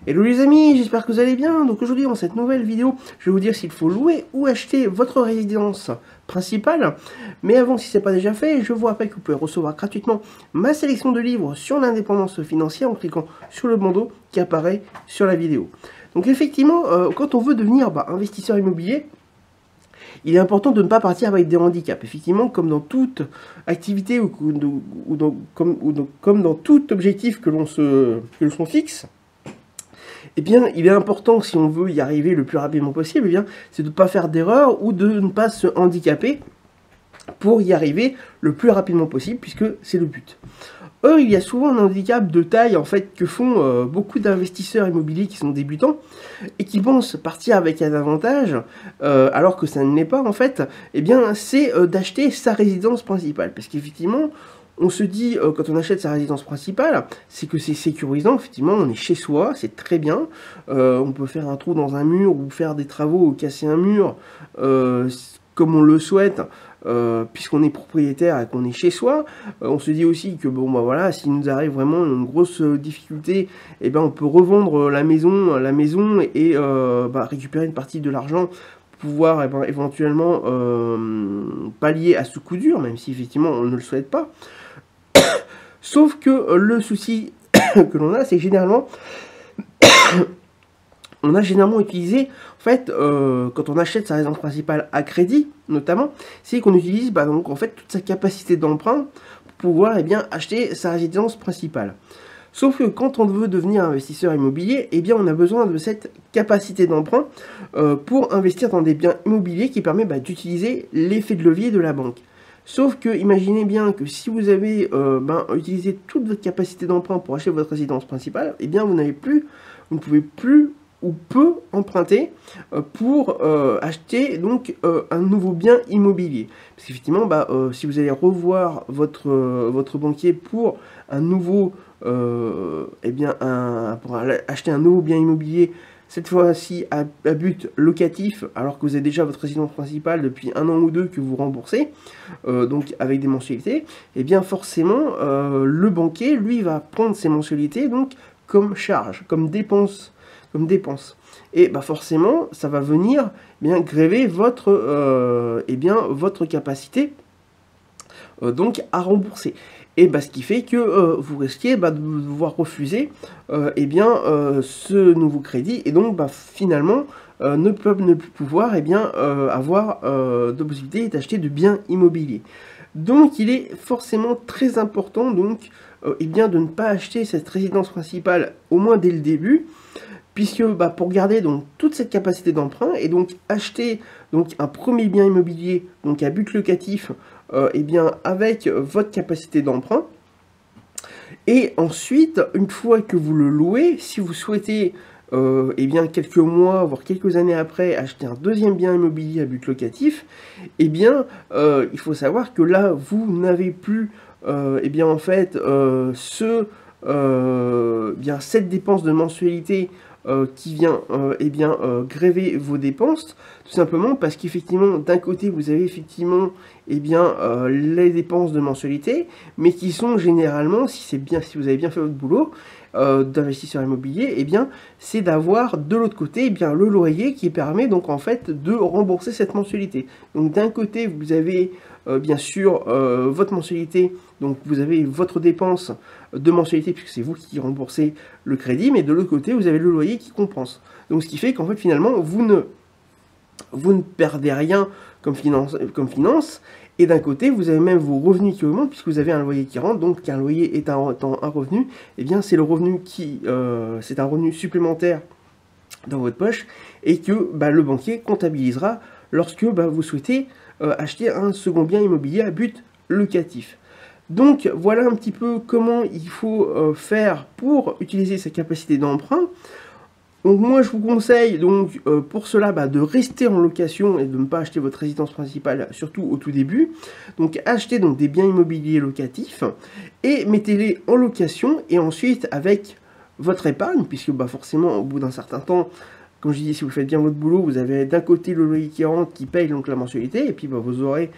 Hello les amis, j'espère que vous allez bien. Donc aujourd'hui dans cette nouvelle vidéo, je vais vous dire s'il faut louer ou acheter votre résidence principale. Mais avant, si ce n'est pas déjà fait, je vous rappelle que vous pouvez recevoir gratuitement ma sélection de livres sur l'indépendance financière en cliquant sur le bandeau qui apparaît sur la vidéo. Donc effectivement, quand on veut devenir investisseur immobilier, il est important de ne pas partir avec des handicaps. Effectivement, comme dans toute activité comme dans tout objectif que l'on se fixe, eh bien, il est important, si on veut y arriver le plus rapidement possible, eh bien, c'est de ne pas faire d'erreur ou de ne pas se handicaper pour y arriver le plus rapidement possible, puisque c'est le but. Or, il y a souvent un handicap de taille, en fait, que font beaucoup d'investisseurs immobiliers qui sont débutants et qui pensent partir avec un avantage, alors que ça ne l'est pas, en fait, eh bien, c'est d'acheter sa résidence principale. Parce qu'effectivement, on se dit, quand on achète sa résidence principale, c'est que c'est sécurisant, effectivement, on est chez soi, c'est très bien. On peut faire un trou dans un mur ou faire des travaux ou casser un mur comme on le souhaite, puisqu'on est propriétaire et qu'on est chez soi. On se dit aussi que, bon, bah voilà, s'il nous arrive vraiment une grosse difficulté, eh ben, on peut revendre la maison et récupérer une partie de l'argent, pouvoir éventuellement pallier à ce coup dur, même si effectivement on ne le souhaite pas. Sauf que le souci que l'on a, c'est que généralement, on a généralement utilisé, en fait, quand on achète sa résidence principale à crédit, notamment, c'est qu'on utilise donc, en fait, toute sa capacité d'emprunt pour pouvoir acheter sa résidence principale. Sauf que quand on veut devenir investisseur immobilier, eh bien, on a besoin de cette capacité d'emprunt pour investir dans des biens immobiliers qui permet d'utiliser l'effet de levier de la banque. Sauf que, imaginez bien que si vous avez utilisé toute votre capacité d'emprunt pour acheter votre résidence principale, eh bien, vous ne pouvez plus ou peu emprunter pour acheter donc un nouveau bien immobilier. Parce qu'effectivement, si vous allez revoir votre banquier pour un nouveau, pour acheter un nouveau bien immobilier, cette fois-ci à but locatif, alors que vous avez déjà votre résidence principale depuis 1 an ou 2 que vous remboursez, donc avec des mensualités, et bien forcément, le banquier, lui, va prendre ces mensualités donc comme charge, comme dépense. Et forcément, ça va venir gréver votre capacité donc à rembourser. Et ce qui fait que vous risquez de devoir refuser ce nouveau crédit et donc finalement ne plus pouvoir avoir de possibilité d'acheter de biens immobiliers. Donc il est forcément très important donc de ne pas acheter cette résidence principale au moins dès le début, puisque pour garder donc toute cette capacité d'emprunt et donc acheter donc un premier bien immobilier donc à but locatif avec votre capacité d'emprunt, et ensuite une fois que vous le louez, si vous souhaitez quelques mois voire quelques années après acheter un deuxième bien immobilier à but locatif, il faut savoir que là vous n'avez plus cette dépense de mensualité qui vient gréver vos dépenses, tout simplement parce qu'effectivement d'un côté vous avez effectivement les dépenses de mensualité, mais qui sont généralement, si vous avez bien fait votre boulot d'investisseur immobilier, c'est d'avoir de l'autre côté le loyer qui permet donc en fait de rembourser cette mensualité. Donc d'un côté vous avez bien sûr votre mensualité, donc vous avez votre dépense de mensualité puisque c'est vous qui remboursez le crédit, mais de l'autre côté vous avez le loyer qui compense. Donc ce qui fait qu'en fait finalement vous ne perdez rien comme finance, et d'un côté vous avez même vos revenus qui augmentent puisque vous avez un loyer qui rentre. Donc un loyer est un revenu, c'est le revenu c'est un revenu supplémentaire dans votre poche et que le banquier comptabilisera lorsque vous souhaitez acheter un second bien immobilier à but locatif. Donc voilà un petit peu comment il faut faire pour utiliser sa capacité d'emprunt. Donc moi je vous conseille donc pour cela de rester en location et de ne pas acheter votre résidence principale, surtout au tout début. Donc achetez donc des biens immobiliers locatifs et mettez-les en location, et ensuite avec votre épargne, puisque forcément au bout d'un certain temps, comme je dis, si vous faites bien votre boulot, vous avez d'un côté le loyer qui rentre qui paye donc la mensualité, et puis vous aurez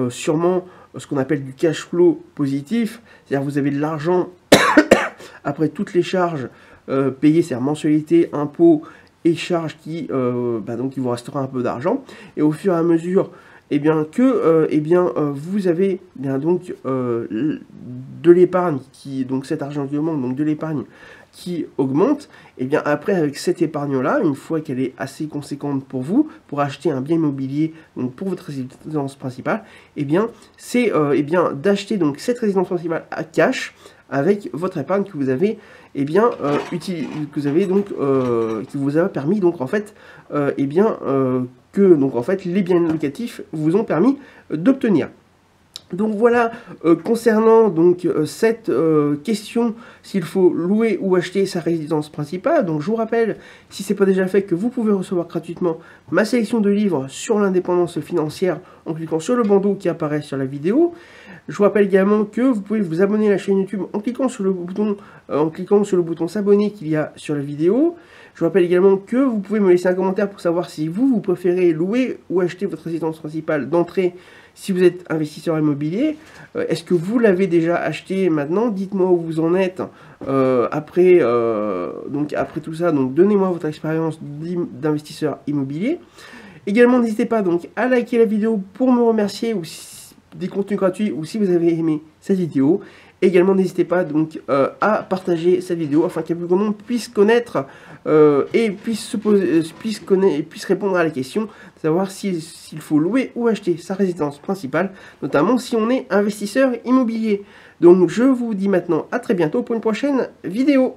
sûrement ce qu'on appelle du cash flow positif, c'est-à-dire vous avez de l'argent après toutes les charges payer ses mensualités, impôts et charges donc il vous restera un peu d'argent. Et au fur et à mesure vous avez donc de l'épargne donc cet argent qui augmente, donc de l'épargne qui augmente, et bien après avec cette épargne-là, une fois qu'elle est assez conséquente pour vous, pour acheter un bien immobilier, donc pour votre résidence principale, et bien c'est d'acheter donc cette résidence principale à cash avec votre épargne que vous avez qui vous a permis donc en fait les biens locatifs vous ont permis d'obtenir. Donc voilà, concernant donc cette question, s'il faut louer ou acheter sa résidence principale. Donc je vous rappelle, si ce n'est pas déjà fait, que vous pouvez recevoir gratuitement ma sélection de livres sur l'indépendance financière en cliquant sur le bandeau qui apparaît sur la vidéo. Je vous rappelle également que vous pouvez vous abonner à la chaîne YouTube en cliquant sur le bouton s'abonner qu'il y a sur la vidéo. Je vous rappelle également que vous pouvez me laisser un commentaire pour savoir si vous préférez louer ou acheter votre résidence principale d'entrée si vous êtes investisseur immobilier. Est-ce que vous l'avez déjà acheté maintenant? Dites-moi où vous en êtes après tout ça. Donc donnez-moi votre expérience d'investisseur immobilier. Également, n'hésitez pas donc à liker la vidéo pour me remercier ou des contenus gratuits ou si vous avez aimé cette vidéo. Également, n'hésitez pas donc à partager cette vidéo afin que plus grand nombre puisse connaître et puisse répondre à la question de savoir s'il faut louer ou acheter sa résidence principale, notamment si on est investisseur immobilier. Donc je vous dis maintenant à très bientôt pour une prochaine vidéo.